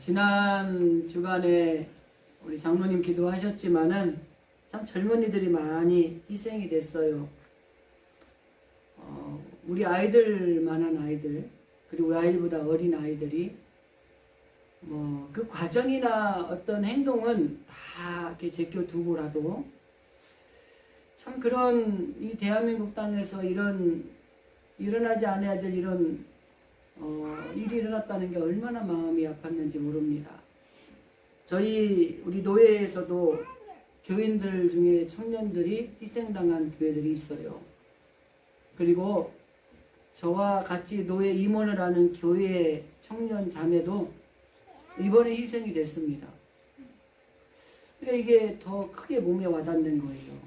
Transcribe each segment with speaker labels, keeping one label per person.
Speaker 1: 지난 주간에 우리 장로님 기도하셨지만은 참 젊은이들이 많이 희생이 됐어요. 우리 아이들만한 아이들, 그리고 아이들보다 어린 아이들이 그 과정이나 어떤 행동은 다 이렇게 제껴두고라도 참 그런 이 대한민국 땅에서 일어나지 않아야 될 이런 일이 일어났다는 게 얼마나 마음이 아팠는지 모릅니다. 우리 노예에서도 교인들 중에 청년들이 희생당한 교회들이 있어요. 그리고 저와 같이 노예 임원을 하는 교회 청년 자매도 이번에 희생이 됐습니다. 그러니까 이게 더 크게 몸에 와닿는 거예요.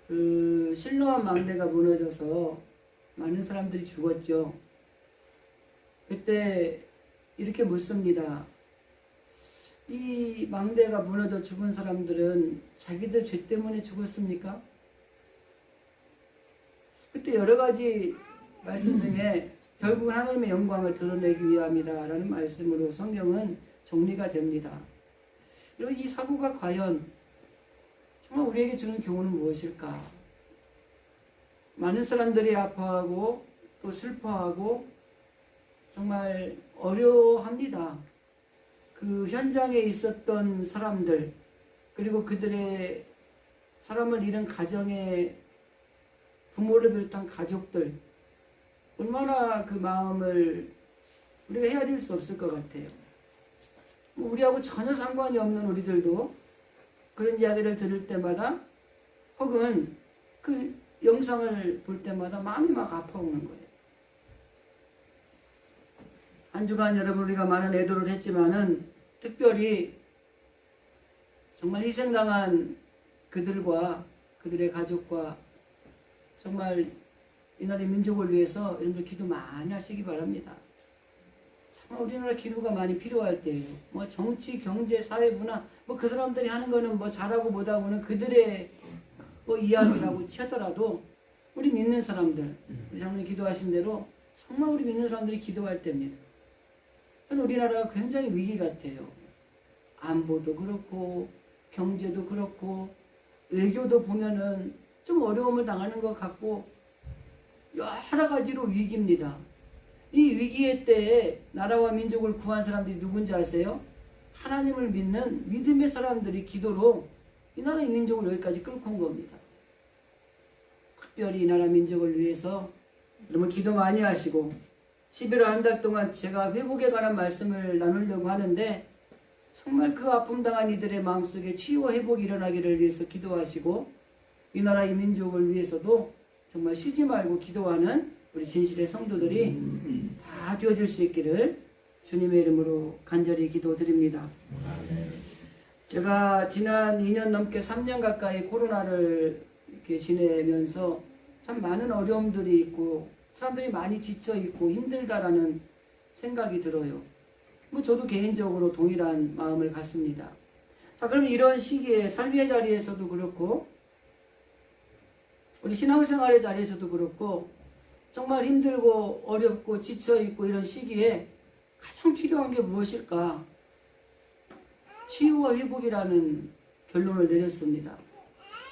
Speaker 1: 그 실로암 망대가 무너져서 많은 사람들이 죽었죠. 그때 이렇게 묻습니다. 이 망대가 무너져 죽은 사람들은 자기들 죄 때문에 죽었습니까? 그때 여러 가지 말씀 중에 결국은 하나님의 영광을 드러내기 위함이다라는 말씀으로 성경은 정리가 됩니다. 그리고 이 사고가 과연 정말 우리에게 주는 교훈은 무엇일까? 많은 사람들이 아파하고 또 슬퍼하고 정말 어려워합니다. 그 현장에 있었던 사람들, 그리고 그들의 사람을 잃은 가정의 부모를 비롯한 가족들, 얼마나 그 마음을 우리가 헤아릴 수 없을 것 같아요. 우리하고 전혀 상관이 없는 우리들도 그런 이야기를 들을 때마다 혹은 그 영상을 볼 때마다 마음이 막 아파오는 거예요. 한 주간 여러분 우리가 많은 애도를 했지만은 특별히 정말 희생당한 그들과 그들의 가족과 정말 이 나라의 민족을 위해서 여러분들 기도 많이 하시기 바랍니다. 정말 우리나라 기도가 많이 필요할 때예요. 정치, 경제, 사회, 문화 그 사람들이 하는 거는 잘하고 못하고는 그들의 이야기라고 치더라도 우리 믿는 사람들, 우리 장로님 기도하신 대로 정말 우리 믿는 사람들이 기도할 때입니다. 저는 우리나라가 굉장히 위기 같아요. 안보도 그렇고 경제도 그렇고 외교도 보면은 좀 어려움을 당하는 것 같고 여러 가지로 위기입니다. 이 위기의 때에 나라와 민족을 구한 사람들이 누군지 아세요? 하나님을 믿는 믿음의 사람들이 기도로 이 나라의 민족을 여기까지 끌고 온 겁니다. 특별히 이 나라 민족을 위해서 여러분 기도 많이 하시고 11월 한 달 동안 제가 회복에 관한 말씀을 나누려고 하는데 정말 그 아픔 당한 이들의 마음속에 치유와 회복이 일어나기를 위해서 기도하시고 이 나라 이 민족을 위해서도 정말 쉬지 말고 기도하는 우리 진실의 성도들이 다 되어질 수 있기를 주님의 이름으로 간절히 기도드립니다. 제가 지난 2년 넘게 3년 가까이 코로나를 이렇게 지내면서 참 많은 어려움들이 있고 사람들이 많이 지쳐있고 힘들다라는 생각이 들어요. 저도 개인적으로 동일한 마음을 갖습니다. 자, 그럼 이런 시기에 삶의 자리에서도 그렇고 우리 신앙생활의 자리에서도 그렇고 정말 힘들고 어렵고 지쳐있고 이런 시기에 가장 필요한 게 무엇일까? 치유와 회복이라는 결론을 내렸습니다.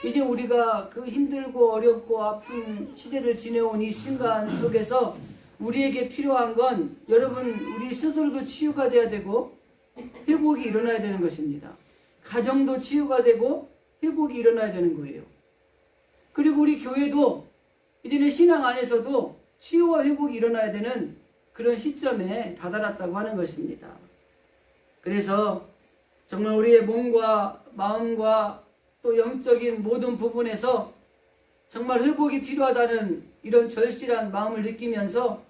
Speaker 1: 이제 우리가 그 힘들고 어렵고 아픈 시대를 지내온 이 순간 속에서 우리에게 필요한 건 여러분 우리 스스로도 치유가 돼야 되고 회복이 일어나야 되는 것입니다. 가정도 치유가 되고 회복이 일어나야 되는 거예요. 그리고 우리 교회도 이제는 신앙 안에서도 치유와 회복이 일어나야 되는 그런 시점에 다다랐다고 하는 것입니다. 그래서 정말 우리의 몸과 마음과 또 영적인 모든 부분에서 정말 회복이 필요하다는 이런 절실한 마음을 느끼면서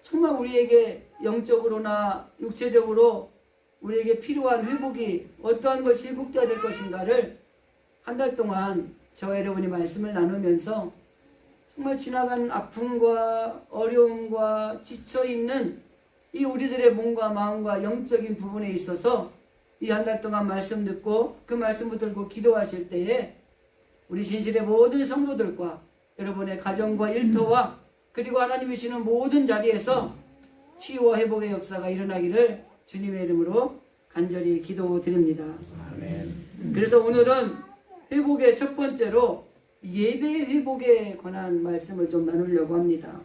Speaker 1: 정말 우리에게 영적으로나 육체적으로 우리에게 필요한 회복이 어떠한 것이 회복되어야 될 것인가를 한 달 동안 저와 여러분이 말씀을 나누면서 정말 지나간 아픔과 어려움과 지쳐있는 이 우리들의 몸과 마음과 영적인 부분에 있어서 이 한 달 동안 말씀 듣고 그 말씀 붙들고 기도하실 때에 우리 진실의 모든 성도들과 여러분의 가정과 일터와 그리고 하나님이 주시는 모든 자리에서 치유와 회복의 역사가 일어나기를 주님의 이름으로 간절히 기도드립니다.
Speaker 2: 아멘.
Speaker 1: 그래서 오늘은 회복의 첫 번째로 예배 회복에 관한 말씀을 좀 나누려고 합니다.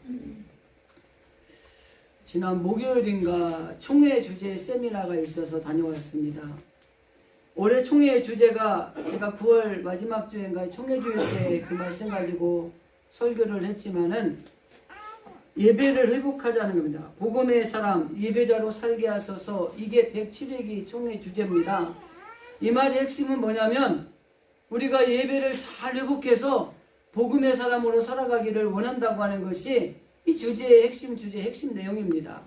Speaker 1: 지난 목요일인가 총회 주제 세미나가 있어서 다녀왔습니다. 올해 총회 주제가 제가 9월 마지막 주인가 총회 주일 때 그 말씀 가지고 설교를 했지만은 예배를 회복하자는 겁니다. 복음의 사람 예배자로 살게 하소서. 이게 107회기 총회 주제입니다. 이 말의 핵심은 뭐냐면 우리가 예배를 잘 회복해서 복음의 사람으로 살아가기를 원한다고 하는 것이 이 주제의 핵심 내용입니다.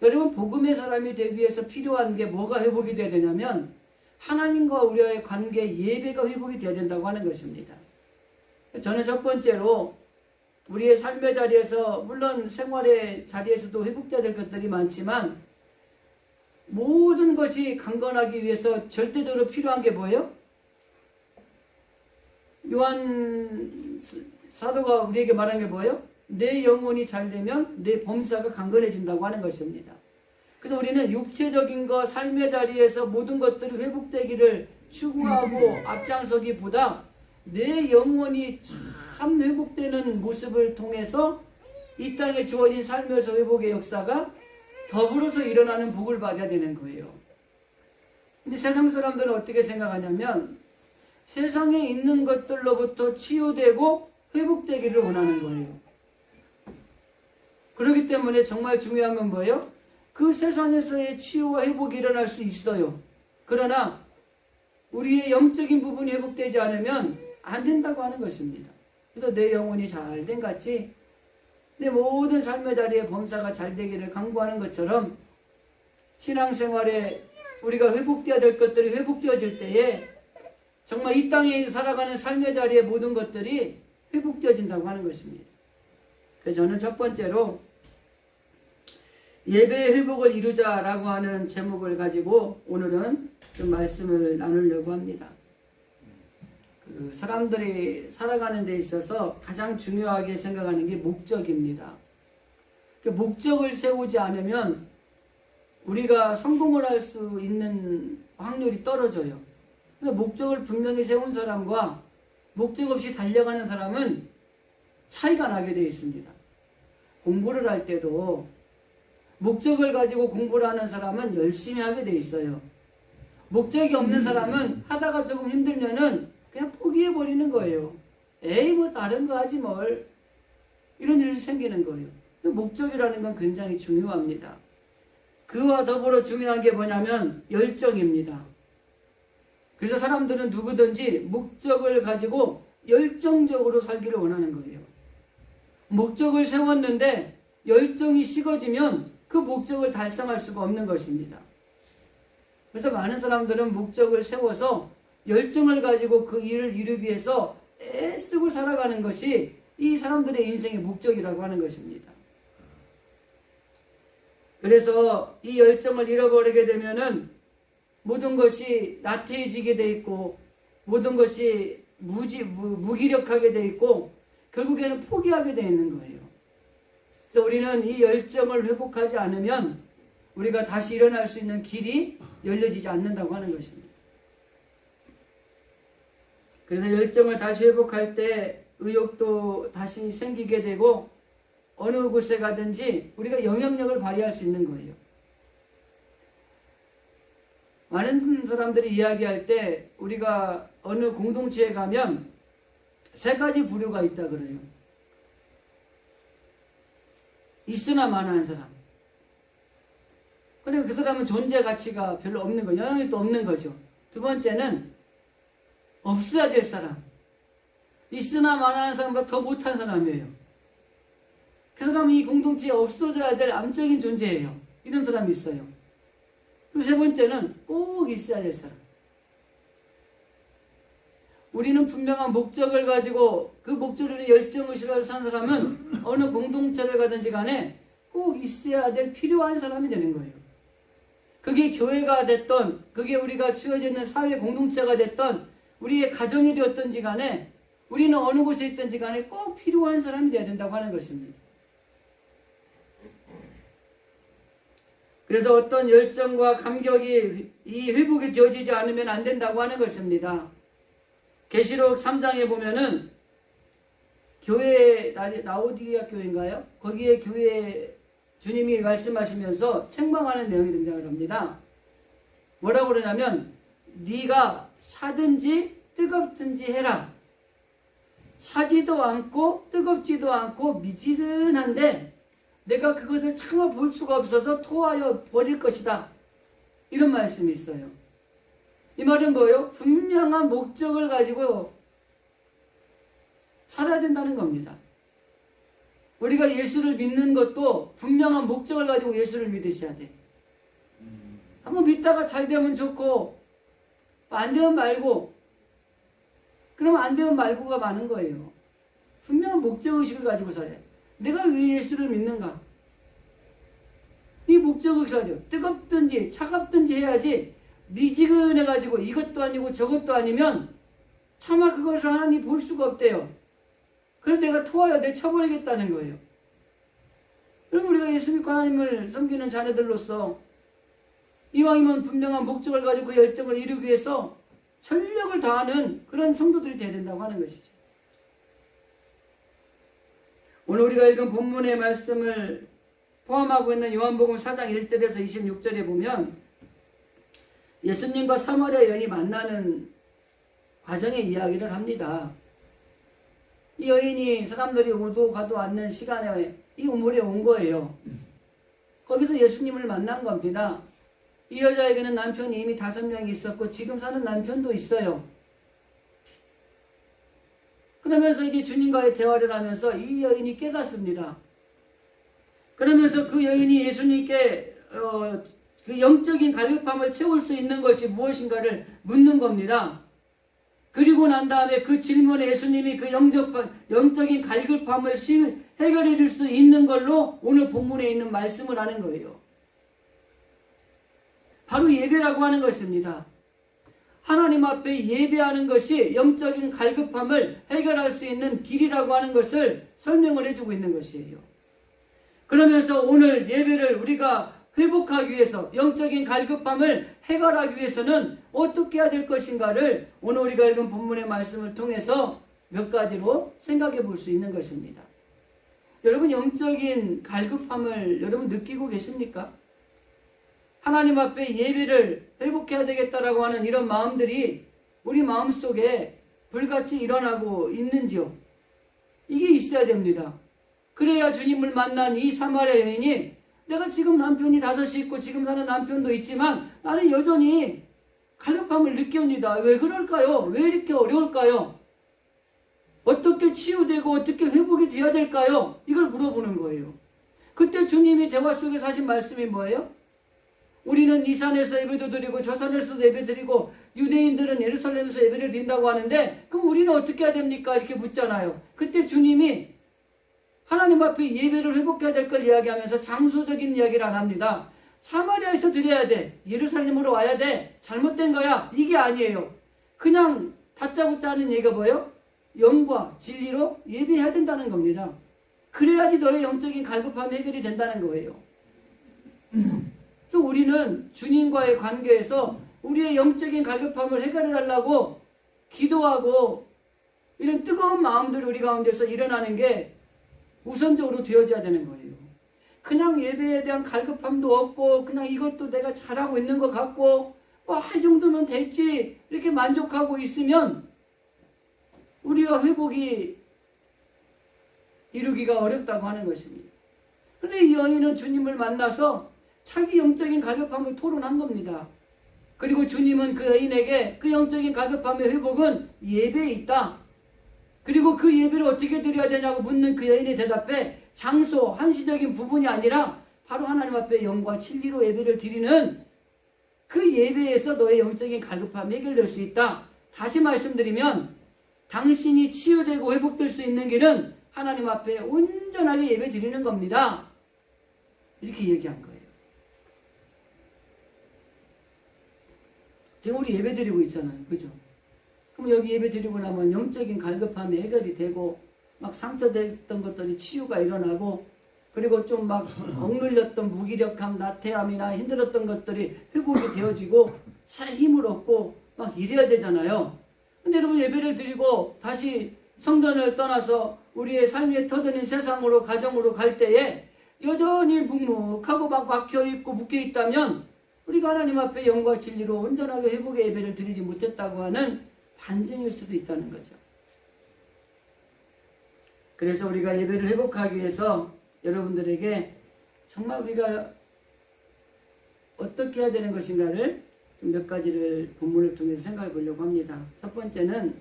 Speaker 1: 여러분, 복음의 사람이 되기 위해서 필요한 게 뭐가 회복이 되어야 되냐면 하나님과 우리와의 관계 예배가 회복이 되어야 된다고 하는 것입니다. 저는 첫 번째로 우리의 삶의 자리에서, 물론 생활의 자리에서도 회복돼야 될 것들이 많지만 모든 것이 강건하기 위해서 절대적으로 필요한 게 뭐예요? 요한 사도가 우리에게 말한 게 뭐예요? 내 영혼이 잘 되면 내 범사가 강건해진다고 하는 것입니다. 그래서 우리는 육체적인 것, 삶의 자리에서 모든 것들이 회복되기를 추구하고 앞장서기보다 내 영혼이 참 회복되는 모습을 통해서 이 땅에 주어진 삶에서 회복의 역사가 더불어서 일어나는 복을 받아야 되는 거예요. 근데 세상 사람들은 어떻게 생각하냐면 세상에 있는 것들로부터 치유되고 회복되기를 원하는 거예요. 그렇기 때문에 정말 중요한 건 뭐예요? 그 세상에서의 치유와 회복이 일어날 수 있어요. 그러나 우리의 영적인 부분이 회복되지 않으면 안 된다고 하는 것입니다. 그래서 내 영혼이 잘 된 같이 내 모든 삶의 자리에 범사가 잘 되기를 간구하는 것처럼 신앙생활에 우리가 회복되어야 될 것들이 회복되어질 때에 정말 이 땅에 살아가는 삶의 자리의 모든 것들이 회복되어진다고 하는 것입니다. 그래서 저는 첫 번째로 예배의 회복을 이루자라고 하는 제목을 가지고 오늘은 좀 말씀을 나누려고 합니다. 사람들이 살아가는 데 있어서 가장 중요하게 생각하는 게 목적입니다. 목적을 세우지 않으면 우리가 성공을 할 수 있는 확률이 떨어져요. 그래서 목적을 분명히 세운 사람과 목적 없이 달려가는 사람은 차이가 나게 되어 있습니다. 공부를 할 때도 목적을 가지고 공부를 하는 사람은 열심히 하게 되어 있어요. 목적이 없는 사람은 하다가 조금 힘들면은 그냥 포기해버리는 거예요. 에이, 뭐 다른 거 하지 뭘. 이런 일이 생기는 거예요. 목적이라는 건 굉장히 중요합니다. 그와 더불어 중요한 게 뭐냐면 열정입니다. 그래서 사람들은 누구든지 목적을 가지고 열정적으로 살기를 원하는 거예요. 목적을 세웠는데 열정이 식어지면 그 목적을 달성할 수가 없는 것입니다. 그래서 많은 사람들은 목적을 세워서 열정을 가지고 그 일을 이루기 위해서 애쓰고 살아가는 것이 이 사람들의 인생의 목적이라고 하는 것입니다. 그래서 이 열정을 잃어버리게 되면은 모든 것이 나태해지게 돼 있고 모든 것이 무기력하게 돼 있고 결국에는 포기하게 돼 있는 거예요. 그래서 우리는 이 열정을 회복하지 않으면 우리가 다시 일어날 수 있는 길이 열려지지 않는다고 하는 것입니다. 그래서 열정을 다시 회복할 때 의욕도 다시 생기게 되고 어느 곳에 가든지 우리가 영향력을 발휘할 수 있는 거예요. 많은 사람들이 이야기할 때 우리가 어느 공동체에 가면 세 가지 부류가 있다 그래요. 있으나 마나한 사람. 그러니까 그 사람은 존재 가치가 별로 없는 거예요. 영향력도 없는 거죠. 두 번째는 없어야 될 사람. 있으나 마나한 사람보다 더 못한 사람이에요. 그 사람은 이 공동체에 없어져야 될 암적인 존재예요. 이런 사람이 있어요. 그리고 세 번째는 꼭 있어야 될 사람. 우리는 분명한 목적을 가지고 그 목적을 열정의식을 산 사람은 어느 공동체를 가든지 간에 꼭 있어야 될 필요한 사람이 되는 거예요. 그게 교회가 됐던, 그게 우리가 주어져 있는 사회 공동체가 됐던, 우리의 가정이 되었던지 간에 우리는 어느 곳에 있든지 간에 꼭 필요한 사람이 되어야 된다고 하는 것입니다. 그래서 어떤 열정과 감격이 이 회복이 되어지지 않으면 안 된다고 하는 것입니다. 계시록 3장에 보면은 교회, 라오디게아 교회인가요? 거기에 교회 주님이 말씀하시면서 책망하는 내용이 등장을 합니다. 뭐라고 그러냐면 네가 사든지 뜨겁든지 해라. 차지도 않고 뜨겁지도 않고 미지근한데 내가 그것을 참아 볼 수가 없어서 토하여 버릴 것이다. 이런 말씀이 있어요. 이 말은 뭐예요? 분명한 목적을 가지고 살아야 된다는 겁니다. 우리가 예수를 믿는 것도 분명한 목적을 가지고 예수를 믿으셔야 돼. 한번 믿다가 잘 되면 좋고 안 되면 말고, 그러면 안 되면 말고가 많은 거예요. 분명한 목적의식을 가지고 살아야 돼. 내가 왜 예수를 믿는가? 이 목적의식을 가지고 뜨겁든지 차갑든지 해야지 미지근해가지고 이것도 아니고 저것도 아니면 차마 그것을 하나님 볼 수가 없대요. 그래서 내가 토하여 내쳐버리겠다는 거예요. 그럼 우리가 예수 믿고 하나님을 섬기는 자녀들로서 이왕이면 분명한 목적을 가지고 그 열정을 이루기 위해서 전력을 다하는 그런 성도들이 되어야 된다고 하는 것이죠. 오늘 우리가 읽은 본문의 말씀을 포함하고 있는 요한복음 4장 1절에서 26절에 보면 예수님과 사마리아 여인이 만나는 과정의 이야기를 합니다. 이 여인이 사람들이 오도 가도 않는 시간에 이 우물에 온 거예요. 거기서 예수님을 만난 겁니다. 이 여자에게는 남편이 이미 5명이 있었고 지금 사는 남편도 있어요. 그러면서 이제 주님과의 대화를 하면서 이 여인이 깨닫습니다. 그러면서 그 여인이 예수님께 그 영적인 갈급함을 채울 수 있는 것이 무엇인가를 묻는 겁니다. 그리고 난 다음에 그 질문에 예수님이 그 영적인 갈급함을 해결해 줄 수 있는 걸로 오늘 본문에 있는 말씀을 하는 거예요. 바로 예배라고 하는 것입니다. 하나님 앞에 예배하는 것이 영적인 갈급함을 해결할 수 있는 길이라고 하는 것을 설명을 해주고 있는 것이에요. 그러면서 오늘 예배를 우리가 회복하기 위해서 영적인 갈급함을 해결하기 위해서는 어떻게 해야 될 것인가를 오늘 우리가 읽은 본문의 말씀을 통해서 몇 가지로 생각해 볼 수 있는 것입니다. 여러분 영적인 갈급함을 여러분 느끼고 계십니까? 하나님 앞에 예배를 회복해야 되겠다라고 하는 이런 마음들이 우리 마음속에 불같이 일어나고 있는지요? 이게 있어야 됩니다. 그래야 주님을 만난 이 사마리아 여인이 내가 지금 남편이 5이 있고 지금 사는 남편도 있지만 나는 여전히 갈급함을 느낍니다. 왜 그럴까요? 왜 이렇게 어려울까요? 어떻게 치유되고 어떻게 회복이 되어야 될까요? 이걸 물어보는 거예요. 그때 주님이 대화 속에서 하신 말씀이 뭐예요? 우리는 이 산에서 예배도 드리고 저 산에서도 예배 드리고 유대인들은 예루살렘에서 예배를 드린다고 하는데 그럼 우리는 어떻게 해야 됩니까? 이렇게 묻잖아요. 그때 주님이 하나님 앞에 예배를 회복해야 될 걸 이야기하면서 장소적인 이야기를 안 합니다. 사마리아에서 드려야 돼. 예루살렘으로 와야 돼. 잘못된 거야. 이게 아니에요. 그냥 다짜고짜 하는 얘기가 뭐예요? 영과 진리로 예배해야 된다는 겁니다. 그래야지 너의 영적인 갈급함이 해결이 된다는 거예요. 또 우리는 주님과의 관계에서 우리의 영적인 갈급함을 해결해달라고 기도하고 이런 뜨거운 마음들이 우리 가운데서 일어나는 게 우선적으로 되어져야 되는 거예요. 그냥 예배에 대한 갈급함도 없고 그냥 이것도 내가 잘하고 있는 것 같고 이 정도면 됐지 이렇게 만족하고 있으면 우리가 회복이 이루기가 어렵다고 하는 것입니다. 그런데 이 여인은 주님을 만나서 자기 영적인 갈급함을 토론한 겁니다. 그리고 주님은 그 여인에게 그 영적인 갈급함의 회복은 예배에 있다. 그리고 그 예배를 어떻게 드려야 되냐고 묻는 그 여인의 대답에 장소, 한시적인 부분이 아니라 바로 하나님 앞에 영과 진리로 예배를 드리는 그 예배에서 너의 영적인 갈급함이 해결될 수 있다. 다시 말씀드리면 당신이 치유되고 회복될 수 있는 길은 하나님 앞에 온전하게 예배 드리는 겁니다. 이렇게 얘기한 거예요. 지금 우리 예배 드리고 있잖아요. 그죠? 그럼 여기 예배 드리고 나면 영적인 갈급함이 해결이 되고 막 상처됐던 것들이 치유가 일어나고 그리고 좀 막 억눌렸던 무기력함, 나태함이나 힘들었던 것들이 회복이 되어지고 새 힘을 얻고 막 이래야 되잖아요. 근데 여러분 예배를 드리고 다시 성전을 떠나서 우리의 삶의 터전인 세상으로 가정으로 갈 때에 여전히 묵묵하고 막 막혀있고 묶여있다면 우리가 하나님 앞에 영과 진리로 온전하게 회복의 예배를 드리지 못했다고 하는 반증일 수도 있다는 거죠. 그래서 우리가 예배를 회복하기 위해서 여러분들에게 정말 우리가 어떻게 해야 되는 것인가를 몇 가지를 본문을 통해서 생각해 보려고 합니다. 첫 번째는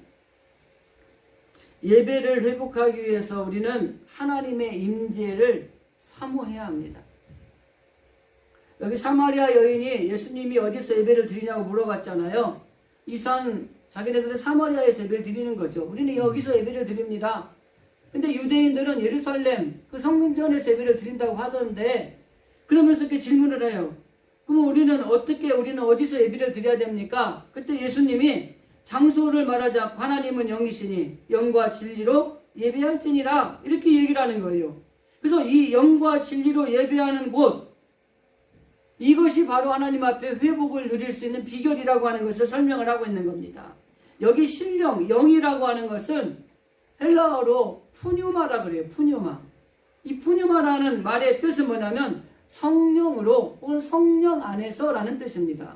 Speaker 1: 예배를 회복하기 위해서 우리는 하나님의 임재를 사모해야 합니다. 여기 사마리아 여인이 예수님이 어디서 예배를 드리냐고 물어봤잖아요. 이 산 자기네들은 사마리아에서 예배를 드리는 거죠. 우리는 여기서 예배를 드립니다. 근데 유대인들은 예루살렘 그 성전에서 예배를 드린다고 하던데 그러면서 이렇게 질문을 해요. 그럼 우리는 어디서 예배를 드려야 됩니까? 그때 예수님이 장소를 말하지 않고 하나님은 영이시니 영과 진리로 예배할지니라 이렇게 얘기를 하는 거예요. 그래서 이 영과 진리로 예배하는 곳 이것이 바로 하나님 앞에 회복을 누릴 수 있는 비결이라고 하는 것을 설명을 하고 있는 겁니다. 여기 신령, 영이라고 하는 것은 헬라어로 푸뉴마라 그래요. 푸뉴마. 이 푸뉴마라는 말의 뜻은 뭐냐면 성령으로 혹은 성령 안에서라는 뜻입니다.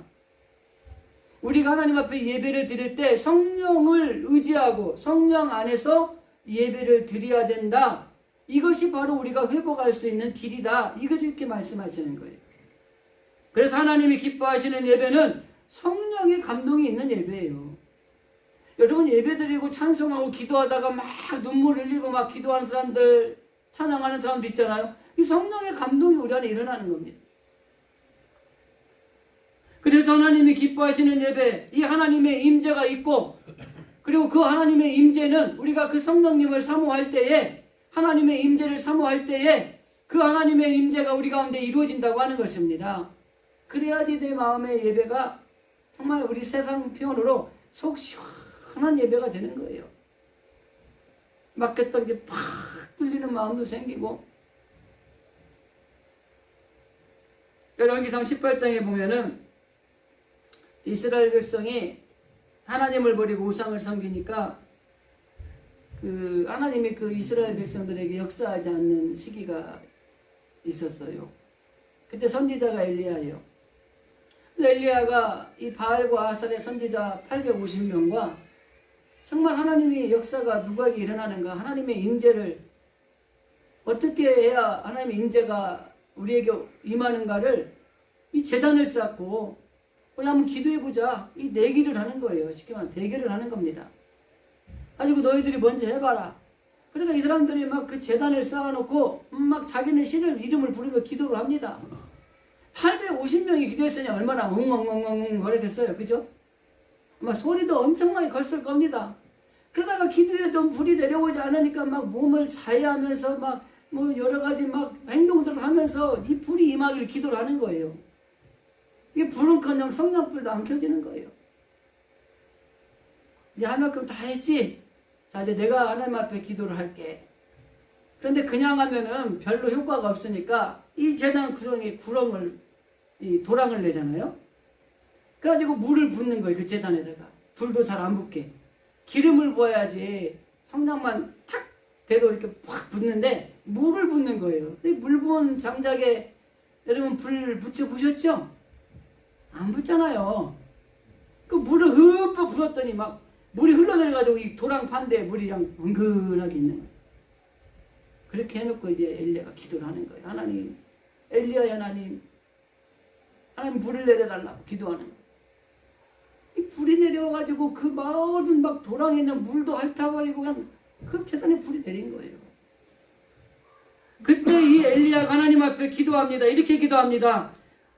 Speaker 1: 우리가 하나님 앞에 예배를 드릴 때 성령을 의지하고 성령 안에서 예배를 드려야 된다. 이것이 바로 우리가 회복할 수 있는 길이다. 이걸 이렇게 말씀하시는 거예요. 그래서 하나님이 기뻐하시는 예배는 성령의 감동이 있는 예배예요. 여러분 예배 드리고 찬송하고 기도하다가 막 눈물 흘리고 막 기도하는 사람들, 찬양하는 사람들 있잖아요. 이 성령의 감동이 우리 안에 일어나는 겁니다. 그래서 하나님이 기뻐하시는 예배, 이 하나님의 임재가 있고 그리고 그 하나님의 임재는 우리가 그 성령님을 사모할 때에 하나님의 임재를 사모할 때에 그 하나님의 임재가 우리 가운데 이루어진다고 하는 것입니다. 그래야지 내 마음의 예배가 정말 우리 세상 표현으로 속 시원한 예배가 되는 거예요. 막혔던 게 팍 뚫리는 마음도 생기고. 열왕기상 18장에 보면은 이스라엘 백성이 하나님을 버리고 우상을 섬기니까 하나님이 그 이스라엘 백성들에게 역사하지 않는 시기가 있었어요. 그때 선지자가 엘리야예요. 엘리야가 이 바알과 아살의 선지자 850명과 정말 하나님이 역사가 누구에게 일어나는가, 하나님의 임재를 어떻게 해야 하나님의 임재가 우리에게 임하는가를 이 제단을 쌓고 우리 한번 기도해보자. 이 내기를 하는 거예요. 쉽게 말하면 대결을 하는 겁니다. 가지고 너희들이 먼저 해봐라. 그러니까 이 사람들이 막 그 제단을 쌓아놓고 막 자기네 신을 이름을 부르며 기도를 합니다. 850명이 기도했으니 얼마나 웅웅웅웅 거리겠어요. 그죠? 막 소리도 엄청나게 걸었을 겁니다. 그러다가 기도해도 불이 내려오지 않으니까 막 몸을 자해하면서 막 뭐 여러 가지 막 행동들을 하면서 이 불이 임하기를 기도를 하는 거예요. 이 불은커녕 성냥불도 안 켜지는 거예요. 이제 할 만큼 다 했지? 자, 이제 내가 하나님 앞에 기도를 할게. 그런데 그냥 하면은 별로 효과가 없으니까 이 제단 구렁이 이 도랑을 내잖아요. 그래가지고 물을 붓는 거예요. 그 제단에다가. 불도 잘 안 붙게. 기름을 부어야지 성냥만 탁 대도 이렇게 확 붙는데 물을 붓는 거예요. 물 부은 장작에 여러분 불 붙여보셨죠? 안 붙잖아요. 그 물을 흠뻑 부었더니 막 물이 흘러내려가지고 이 도랑 판대에 물이 그냥 은근하게 있는 거예요. 그렇게 해놓고 이제 엘리야가 기도를 하는 거예요. 하나님, 엘리야의 하나님 불을 내려달라고 기도하는 거예요. 이 불이 내려와가지고 그 모든 막 도랑에 있는 물도 핥아버리고 그냥 그 재단에 불이 내린 거예요. 그때 이 엘리야가 하나님 앞에 기도합니다. 이렇게 기도합니다.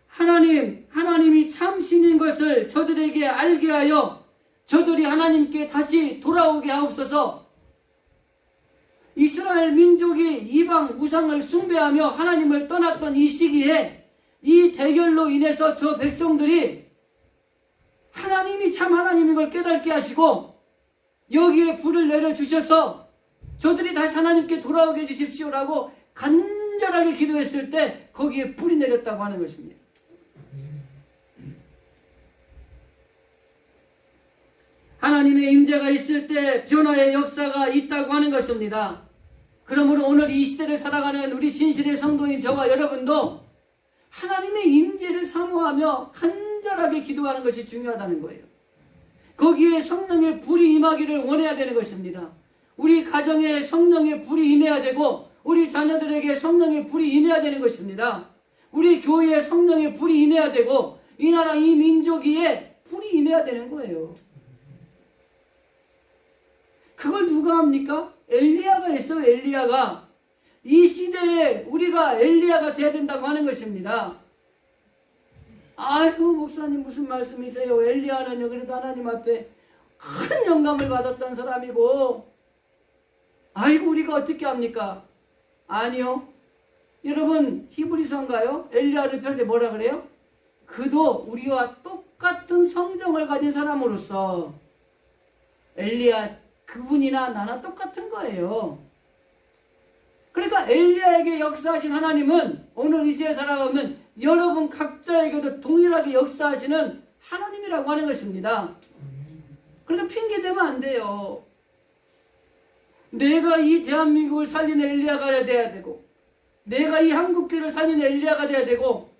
Speaker 1: 하나님이 참신인 것을 저들에게 알게 하여 저들이 하나님께 다시 돌아오게 하옵소서. 이스라엘 민족이 이방 우상을 숭배하며 하나님을 떠났던 이 시기에 이 대결로 인해서 저 백성들이 하나님이 참 하나님인 걸 깨닫게 하시고 여기에 불을 내려주셔서 저들이 다시 하나님께 돌아오게 해주십시오라고 간절하게 기도했을 때 거기에 불이 내렸다고 하는 것입니다. 하나님의 임재가 있을 때 변화의 역사가 있다고 하는 것입니다. 그러므로 오늘 이 시대를 살아가는 우리 진실의 성도인 저와 여러분도 하나님의 임재를 사모하며 간절하게 기도하는 것이 중요하다는 거예요. 거기에 성령의 불이 임하기를 원해야 되는 것입니다. 우리 가정에 성령의 불이 임해야 되고 우리 자녀들에게 성령의 불이 임해야 되는 것입니다. 우리 교회에 성령의 불이 임해야 되고 이 나라 이 민족 위에 불이 임해야 되는 거예요. 그걸 누가 합니까? 엘리야가 있어요. 엘리야가. 이 시대에 우리가 엘리야가 돼야 된다고 하는 것입니다. 아이고 목사님 무슨 말씀이세요? 엘리야는요 그래도 하나님 앞에 큰 영감을 받았던 사람이고 아이고 우리가 어떻게 합니까? 아니요. 여러분 히브리서인가요? 엘리야를 펼때 뭐라 그래요? 그도 우리와 똑같은 성정을 가진 사람으로서 엘리야 그분이나 나나 똑같은 거예요. 그러니까 엘리야에게 역사하신 하나님은 오늘 이 시대에 살아가면 여러분 각자에게도 동일하게 역사하시는 하나님이라고 하는 것입니다. 그러니까 핑계대면 안 돼요. 내가 이 대한민국을 살리는 엘리야가 돼야 되고 내가 이 한국교를 살리는 엘리야가 돼야 되고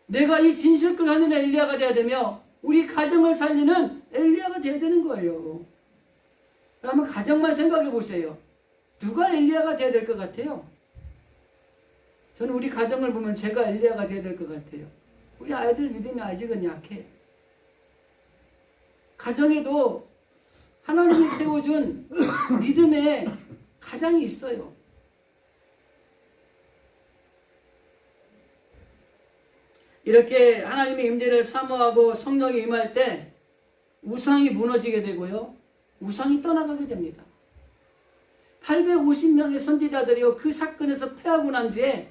Speaker 1: 내가 이 진실교를 살리는 엘리야가 돼야 되며 우리 가정을 살리는 엘리야가 돼야 되는 거예요. 그러면 가정만 생각해 보세요. 누가 엘리야가 돼야 될 것 같아요? 저는 우리 가정을 보면 제가 엘리야가 돼야 될 것 같아요. 우리 아이들 믿음이 아직은 약해. 가정에도 하나님이 세워준 믿음의 가장이 있어요. 이렇게 하나님의 임재를 사모하고 성령이 임할 때 우상이 무너지게 되고요. 우상이 떠나가게 됩니다. 850명의 선지자들이요. 그 사건에서 패하고 난 뒤에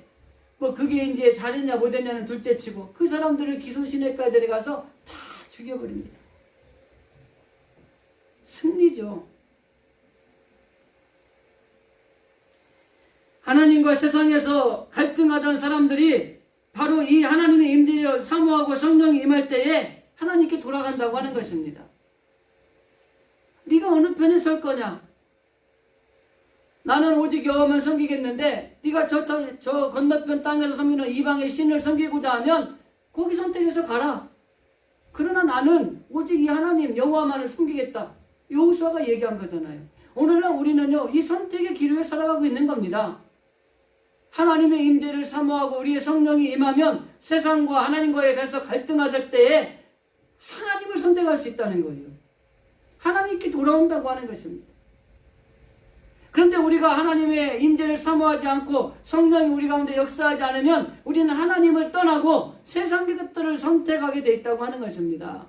Speaker 1: 뭐 그게 이제 잘했냐 못했냐는 둘째치고 그 사람들을 기소시내과에 데려가서 다 죽여버립니다. 승리죠. 하나님과 세상에서 갈등하던 사람들이 바로 이 하나님의 임재를 사모하고 성령이 임할 때에 하나님께 돌아간다고 하는 것입니다. 네가 어느 편에 설 거냐? 나는 오직 여호와만 섬기겠는데 네가 저 건너편 땅에서 섬기는 이방의 신을 섬기고자 하면 거기 선택해서 가라. 그러나 나는 오직 이 하나님 여호와만을 섬기겠다. 여호수아가 얘기한 거잖아요. 오늘날 우리는요 이 선택의 기로에 살아가고 있는 겁니다. 하나님의 임재를 사모하고 우리의 성령이 임하면 세상과 하나님과의 가서 갈등할 때에 하나님을 선택할 수 있다는 거예요. 하나님께 돌아온다고 하는 것입니다. 그런데 우리가 하나님의 임재를 사모하지 않고 성령이 우리 가운데 역사하지 않으면 우리는 하나님을 떠나고 세상의 것들을 선택하게 돼 있다고 하는 것입니다.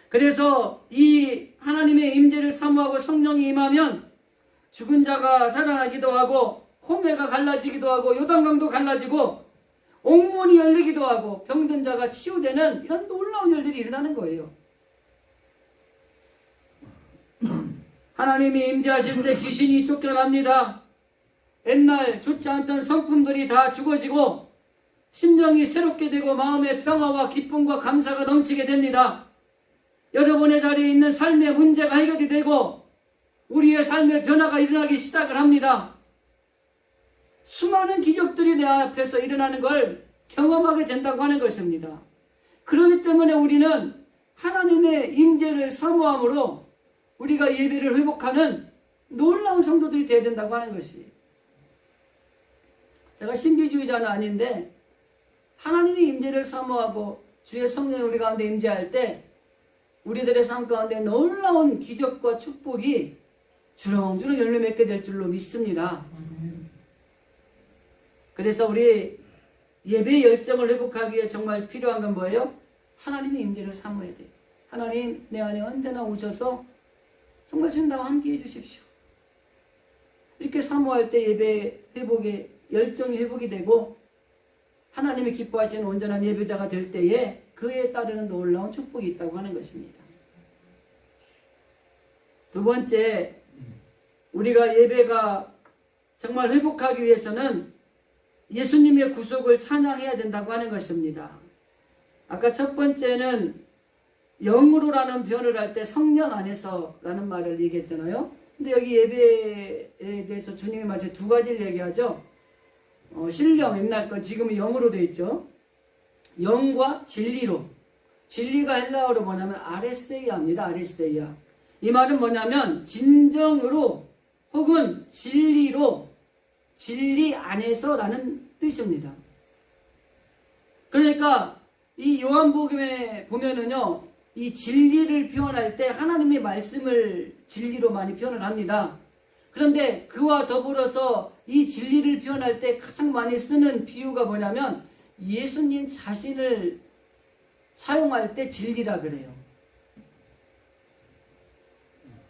Speaker 1: 그래서 이 하나님의 임재를 사모하고 성령이 임하면 죽은 자가 살아나기도 하고 홍해가 갈라지기도 하고 요단강도 갈라지고 옥문이 열리기도 하고 병든 자가 치유되는 이런 놀라운 일들이 일어나는 거예요. 하나님이 임재하실 때 귀신이 쫓겨납니다. 옛날 좋지 않던 성품들이 다 죽어지고 심정이 새롭게 되고 마음의 평화와 기쁨과 감사가 넘치게 됩니다. 여러분의 자리에 있는 삶의 문제가 해결이 되고 우리의 삶의 변화가 일어나기 시작을 합니다. 수많은 기적들이 내 앞에서 일어나는 걸 경험하게 된다고 하는 것입니다. 그렇기 때문에 우리는 하나님의 임재를 사모함으로 우리가 예배를 회복하는 놀라운 성도들이 되어야 된다고 하는 것이. 제가 신비주의자는 아닌데 하나님의 임재를 사모하고 주의 성령이 우리 가운데 임재할 때 우리들의 삶 가운데 놀라운 기적과 축복이 주렁주렁 열매 맺게 될 줄로 믿습니다. 그래서 우리 예배의 열정을 회복하기 위해 정말 필요한 건 뭐예요? 하나님의 임재를 사모해야 돼요. 하나님 내 안에 언제나 오셔서 정말 주님과 함께 해주십시오. 이렇게 사모할 때 예배 회복의 열정이 회복이 되고 하나님이 기뻐하시는 온전한 예배자가 될 때에 그에 따르는 놀라운 축복이 있다고 하는 것입니다. 두 번째, 우리가 예배가 정말 회복하기 위해서는 예수님의 구속을 찬양해야 된다고 하는 것입니다. 아까 첫 번째는 영으로라는 표현을 할 때 성령 안에서라는 말을 얘기했잖아요. 근데 여기 예배에 대해서 주님이 마치 두 가지를 얘기하죠. 신령 옛날 거 지금은 영으로 되어 있죠. 영과 진리로. 진리가 헬라어로 뭐냐면 아레스데이아입니다. 아레스데이아. 이 말은 뭐냐면 진정으로 혹은 진리로, 진리 안에서라는 뜻입니다. 그러니까 이 요한복음에 보면은요, 이 진리를 표현할 때 하나님의 말씀을 진리로 많이 표현을 합니다. 그런데 그와 더불어서 이 진리를 표현할 때 가장 많이 쓰는 비유가 뭐냐면 예수님 자신을 사용할 때 진리라 그래요.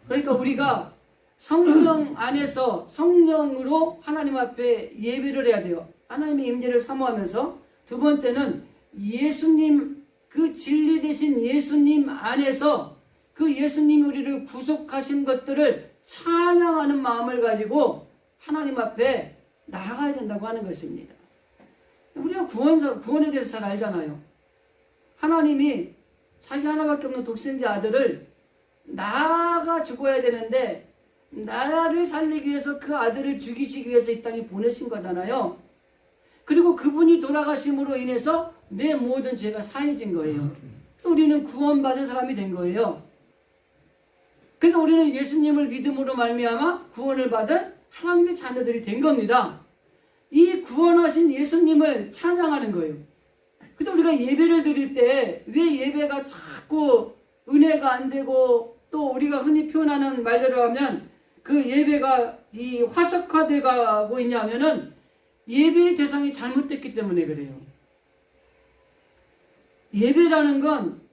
Speaker 1: 그러니까 우리가 성령 안에서 성령으로 하나님 앞에 예배를 해야 돼요. 하나님의 임재를 사모하면서. 두 번째는 예수님, 그 진리 되신 예수님 안에서 그 예수님이 우리를 구속하신 것들을 찬양하는 마음을 가지고 하나님 앞에 나아가야 된다고 하는 것입니다. 우리가 구원에 대해서 잘 알잖아요. 하나님이 자기 하나밖에 없는 독생자 아들을 나가 죽어야 되는데 나를 살리기 위해서 그 아들을 죽이시기 위해서 이 땅에 보내신 거잖아요. 그리고 그분이 돌아가심으로 인해서 내 모든 죄가 사해진 거예요. 그래서 우리는 구원받은 사람이 된 거예요. 그래서 우리는 예수님을 믿음으로 말미암아 구원을 받은 하나님의 자녀들이 된 겁니다. 이 구원하신 예수님을 찬양하는 거예요. 그래서 우리가 예배를 드릴 때 왜 예배가 자꾸 은혜가 안 되고 또 우리가 흔히 표현하는 말대로 하면 그 예배가 이 화석화돼 가고 있냐면은 예배의 대상이 잘못됐기 때문에 그래요. 예배라는 건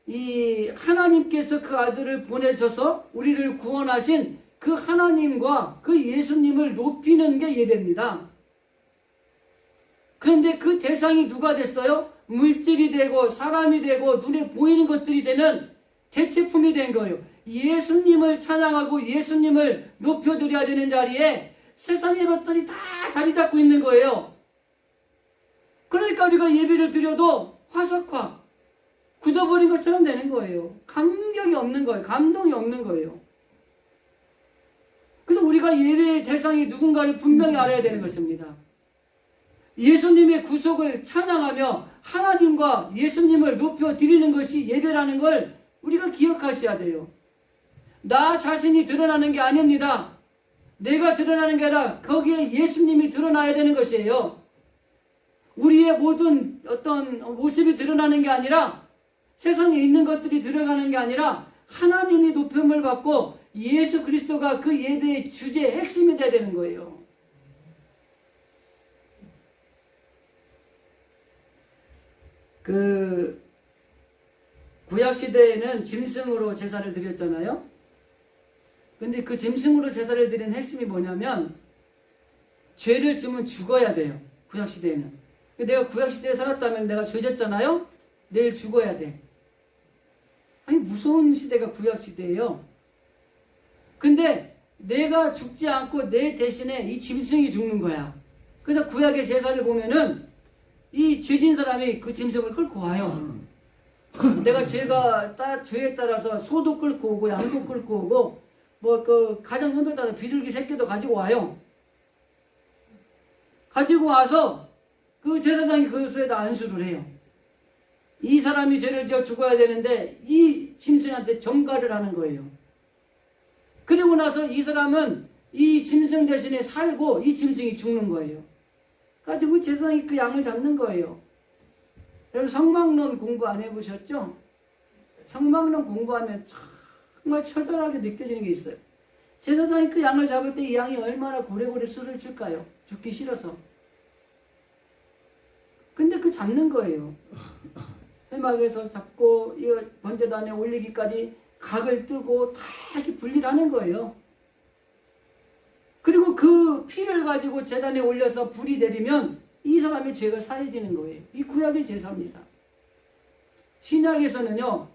Speaker 1: 이 하나님께서 그 아들을 보내셔서 우리를 구원하신 그 하나님과 그 예수님을 높이는 게 예배입니다. 그런데 그 대상이 누가 됐어요? 물질이 되고 사람이 되고 눈에 보이는 것들이 되는 대체품이 된 거예요. 예수님을 찬양하고 예수님을 높여드려야 되는 자리에 세상의 것들이 다 자리 잡고 있는 거예요. 그러니까 우리가 예배를 드려도 화석화, 굳어버린 것처럼 되는 거예요. 감격이 없는 거예요. 감동이 없는 거예요. 그래서 우리가 예배의 대상이 누군가를 분명히 알아야 되는 것입니다. 예수님의 구속을 찬양하며 하나님과 예수님을 높여드리는 것이 예배라는 걸 우리가 기억하셔야 돼요. 나 자신이 드러나는 게 아닙니다. 내가 드러나는 게 아니라 거기에 예수님이 드러나야 되는 것이에요. 우리의 모든 어떤 모습이 드러나는 게 아니라 세상에 있는 것들이 들어가는 게 아니라 하나님이 높임을 받고 예수 그리스도가 그 예배의 주제의 핵심이 돼야 되는 거예요. 그 구약시대에는 짐승으로 제사를 드렸잖아요. 근데 그 짐승으로 제사를 드리는 핵심이 뭐냐면 죄를 지으면 죽어야 돼요. 구약시대에는. 내가 구약시대에 살았다면 내가 죄졌잖아요. 내일 죽어야 돼. 아니 무서운 시대가 구약시대예요. 근데 내가 죽지 않고 내 대신에 이 짐승이 죽는 거야. 그래서 구약의 제사를 보면은 이 죄진 사람이 그 짐승을 끌고 와요. 내가 죄에 따라서 소도 끌고 오고 양도 끌고 오고 뭐 그 가정 형편에 따라 비둘기 새끼도 가지고 와요. 가지고 와서 그 제사장이 그 수에다 안수를 해요. 이 사람이 죄를 지어 죽어야 되는데 이 짐승한테 전가를 하는 거예요. 그리고 나서 이 사람은 이 짐승 대신에 살고 이 짐승이 죽는 거예요. 가지고 제사장이 그 양을 잡는 거예요. 여러분 성막론 공부 안 해보셨죠? 성막론 공부하면 정말 처절하게 느껴지는 게 있어요. 제사장이 그 양을 잡을 때 이 양이 얼마나 고래고래 술을 칠까요? 죽기 싫어서. 근데 그 잡는 거예요. 회막에서 잡고 이 번제단에 올리기까지 각을 뜨고 다 이렇게 분리하는 거예요. 그리고 그 피를 가지고 제단에 올려서 불이 내리면 이 사람의 죄가 사해지는 거예요. 이 구약의 제사입니다. 신약에서는요,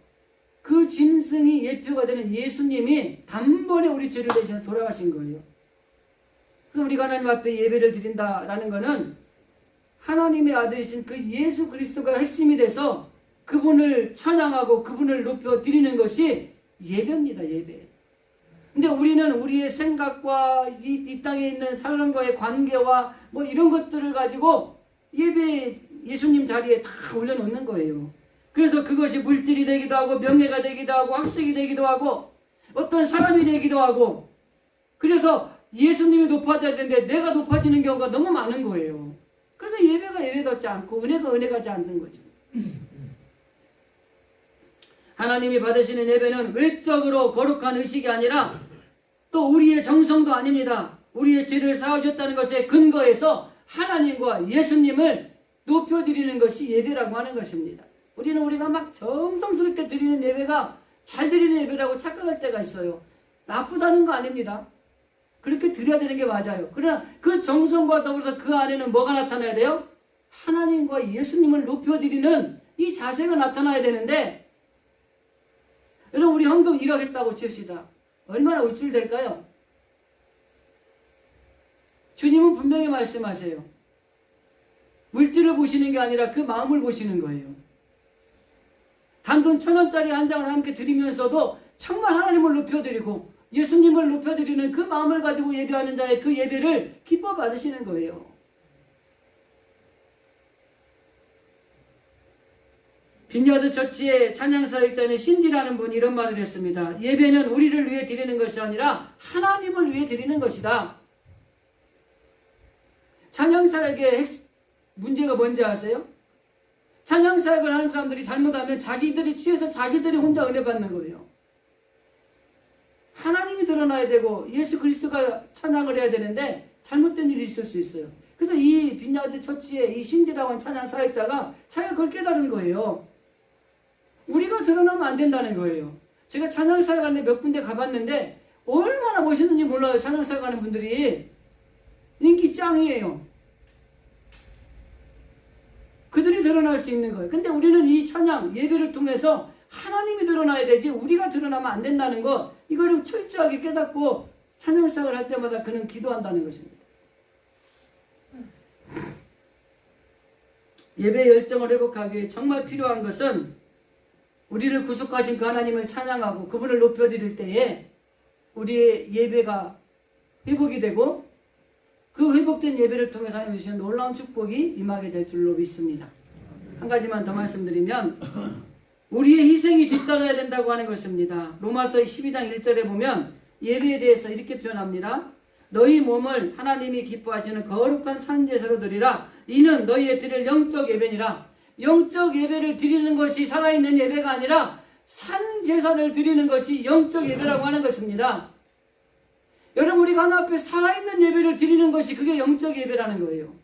Speaker 1: 그 짐승이 예표가 되는 예수님이 단번에 우리 죄를 대신해 돌아가신 거예요. 그래서 우리가 하나님 앞에 예배를 드린다라는 것은 하나님의 아들이신 그 예수 그리스도가 핵심이 돼서 그분을 찬양하고 그분을 높여 드리는 것이 예배입니다. 예배. 근데 우리는 우리의 생각과 이 땅에 있는 사람과의 관계와 뭐 이런 것들을 가지고 예수님 자리에 다 올려놓는 거예요. 그래서 그것이 물질이 되기도 하고 명예가 되기도 하고 학식이 되기도 하고 어떤 사람이 되기도 하고, 그래서 예수님이 높아져야 되는데 내가 높아지는 경우가 너무 많은 거예요. 그래서 예배가 예배 같지 않고 은혜가 은혜 같지 않는 거죠. 하나님이 받으시는 예배는 외적으로 거룩한 의식이 아니라 또 우리의 정성도 아닙니다. 우리의 죄를 사하셨다는 것에 근거해서 하나님과 예수님을 높여드리는 것이 예배라고 하는 것입니다. 우리가 막 정성스럽게 드리는 예배가 잘 드리는 예배라고 착각할 때가 있어요. 나쁘다는 거 아닙니다. 그렇게 드려야 되는 게 맞아요. 그러나 그 정성과 더불어서 그 안에는 뭐가 나타나야 돼요? 하나님과 예수님을 높여드리는 이 자세가 나타나야 되는데, 여러분 우리 헌금 1억 했다고 칩시다. 얼마나 우쭐될까요? 주님은 분명히 말씀하세요. 물질을 보시는 게 아니라 그 마음을 보시는 거예요. 단돈 1,000원짜리 한 장을 함께 드리면서도 정말 하나님을 높여드리고 예수님을 높여드리는 그 마음을 가지고 예배하는 자의 그 예배를 기뻐 받으시는 거예요. 빈야드 처치의 찬양사역자인 신디라는 분이 이런 말을 했습니다. 예배는 우리를 위해 드리는 것이 아니라 하나님을 위해 드리는 것이다. 찬양사역의 문제가 뭔지 아세요? 찬양사역을 하는 사람들이 잘못하면 자기들이 취해서 자기들이 혼자 은혜 받는 거예요. 하나님이 드러나야 되고 예수 그리스도가 찬양을 해야 되는데 잘못된 일이 있을 수 있어요. 그래서 이 빈야드 처치의 이 신디라고 하는 찬양 사역자가 자기가 그걸 깨달은 거예요. 우리가 드러나면 안 된다는 거예요. 제가 찬양 사역하는데 몇 군데 가봤는데 얼마나 멋있는지 몰라요. 찬양 사역하는 분들이 인기 짱이에요. 그들이 드러날 수 있는 거예요. 근데 우리는 이 찬양 예배를 통해서 하나님이 드러나야 되지 우리가 드러나면 안 된다는 거, 이거를 철저하게 깨닫고 찬양사역을 할 때마다 그는 기도한다는 것입니다. 예배 열정을 회복하기 위해 정말 필요한 것은 우리를 구속하신 그 하나님을 찬양하고 그분을 높여드릴 때에 우리의 예배가 회복이 되고 그 회복된 예배를 통해서 하나님 주시는 놀라운 축복이 임하게 될 줄로 믿습니다. 한 가지만 더 말씀드리면 우리의 희생이 뒤따라야 된다고 하는 것입니다. 로마서 12장 1절에 보면 예배에 대해서 이렇게 표현합니다. 너희 몸을 하나님이 기뻐하시는 거룩한 산제사로 드리라. 이는 너희의 드릴 영적 예배니라. 영적 예배를 드리는 것이 살아있는 예배가 아니라 산제사를 드리는 것이 영적 예배라고 하는 것입니다. 여러분 우리가 하나님 앞에 살아있는 예배를 드리는 것이 그게 영적 예배라는 거예요.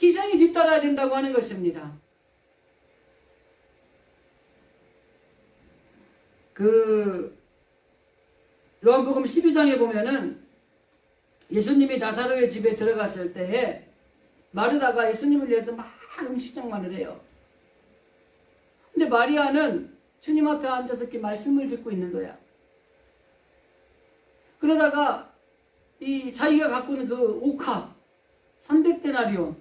Speaker 1: 희생이 뒤따라야 된다고 하는 것입니다. 요한복음 12장에 보면은 예수님이 나사로의 집에 들어갔을 때에 마르다가 예수님을 위해서 막 음식장만을 해요. 근데 마리아는 주님 앞에 앉아서 이렇게 말씀을 듣고 있는 거야. 그러다가 자기가 갖고 있는 그 옥합 300데나리온,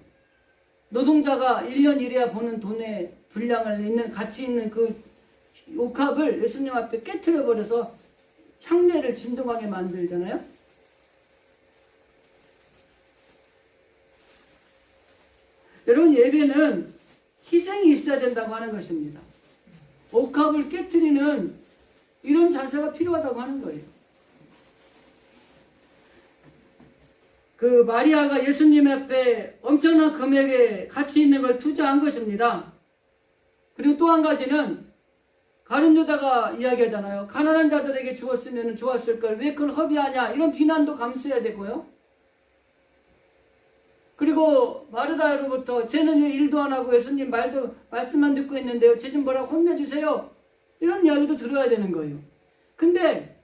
Speaker 1: 노동자가 1년 일해야 버는 돈의 분량을 가치 있는 그 옥합을 예수님 앞에 깨트려 버려서 향내를 진동하게 만들잖아요. 여러분 예배는 희생이 있어야 된다고 하는 것입니다. 옥합을 깨트리는 이런 자세가 필요하다고 하는 거예요. 그 마리아가 예수님 앞에 엄청난 금액의 가치 있는 걸 투자한 것입니다. 그리고 또 한 가지는 가룟 유다가 이야기하잖아요. 가난한 자들에게 주었으면 좋았을 걸 왜 그걸 허비하냐, 이런 비난도 감수해야 되고요. 그리고 마르다로부터 쟤는 왜 일도 안 하고 예수님 말씀만 듣고 있는데요, 쟤 좀 뭐라고 혼내주세요, 이런 이야기도 들어야 되는 거예요. 근데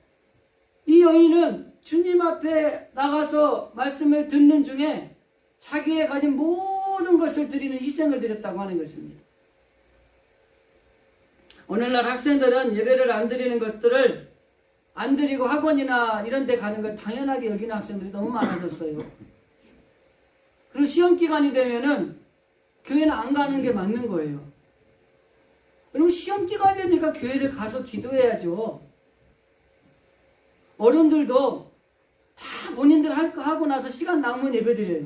Speaker 1: 이 여인은 주님 앞에 나가서 말씀을 듣는 중에 자기의 가진 모든 것을 드리는 희생을 드렸다고 하는 것입니다. 오늘날 학생들은 예배를 안 드리는 것들을 안 드리고 학원이나 이런 데 가는 걸 당연하게 여기는 학생들이 너무 많아졌어요. 그리고 시험 기간이 되면은 교회는 안 가는 게 맞는 거예요. 그럼 시험 기간이 되니까 교회를 가서 기도해야죠. 어른들도 다 본인들 할 거 하고 나서 시간 남으면 예배드려요.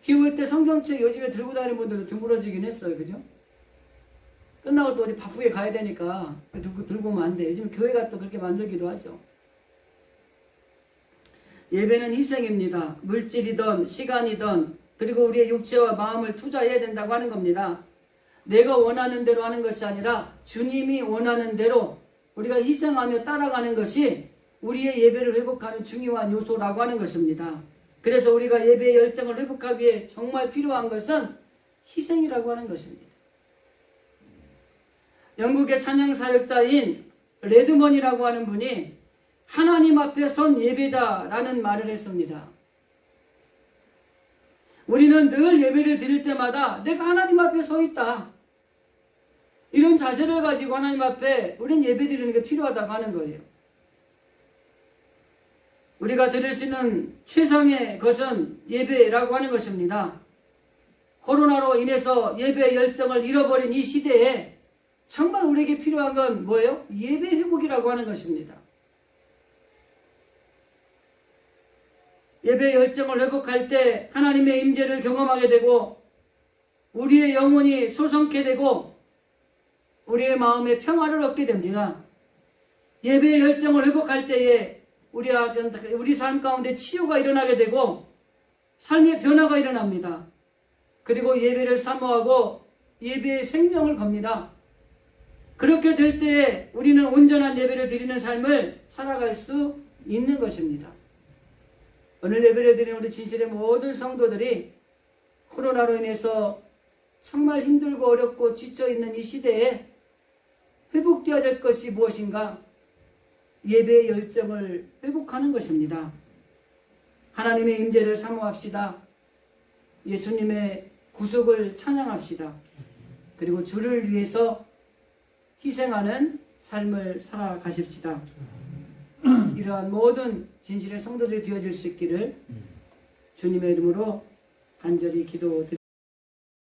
Speaker 1: 기울 때 성경책 요즘에 들고 다니는 분들도 드물어지긴 했어요. 그죠? 끝나고 또 어디 바쁘게 가야 되니까 들고 오면 안 돼. 요즘 교회가 또 그렇게 만들기도 하죠. 예배는 희생입니다. 물질이든 시간이든 그리고 우리의 육체와 마음을 투자해야 된다고 하는 겁니다. 내가 원하는 대로 하는 것이 아니라 주님이 원하는 대로 우리가 희생하며 따라가는 것이 우리의 예배를 회복하는 중요한 요소라고 하는 것입니다. 그래서 우리가 예배의 열정을 회복하기 위해 정말 필요한 것은 희생이라고 하는 것입니다. 영국의 찬양사역자인 레드먼이라고 하는 분이 하나님 앞에 선 예배자라는 말을 했습니다. 우리는 늘 예배를 드릴 때마다 내가 하나님 앞에 서 있다. 이런 자세를 가지고 하나님 앞에 우리는 예배 드리는 게 필요하다고 하는 거예요. 우리가 드릴 수 있는 최상의 것은 예배라고 하는 것입니다. 코로나로 인해서 예배의 열정을 잃어버린 이 시대에 정말 우리에게 필요한 건 뭐예요? 예배 회복이라고 하는 것입니다. 예배의 열정을 회복할 때 하나님의 임재를 경험하게 되고 우리의 영혼이 소성케 되고 우리의 마음에 평화를 얻게 됩니다. 예배의 열정을 회복할 때에 우리 삶 가운데 치유가 일어나게 되고 삶의 변화가 일어납니다. 그리고 예배를 사모하고 예배의 생명을 겁니다. 그렇게 될 때에 우리는 온전한 예배를 드리는 삶을 살아갈 수 있는 것입니다. 오늘 예배를 드리는 우리 진실의 모든 성도들이 코로나로 인해서 정말 힘들고 어렵고 지쳐있는 이 시대에 회복되어야 될 것이 무엇인가? 예배의 열정을 회복하는 것입니다. 하나님의 임재를 사모합시다. 예수님의 구속을 찬양합시다. 그리고 주를 위해서 희생하는 삶을 살아가십시다. 이러한 모든 진실의 성도들이 되어질 수 있기를 주님의 이름으로 간절히 기도드립니다.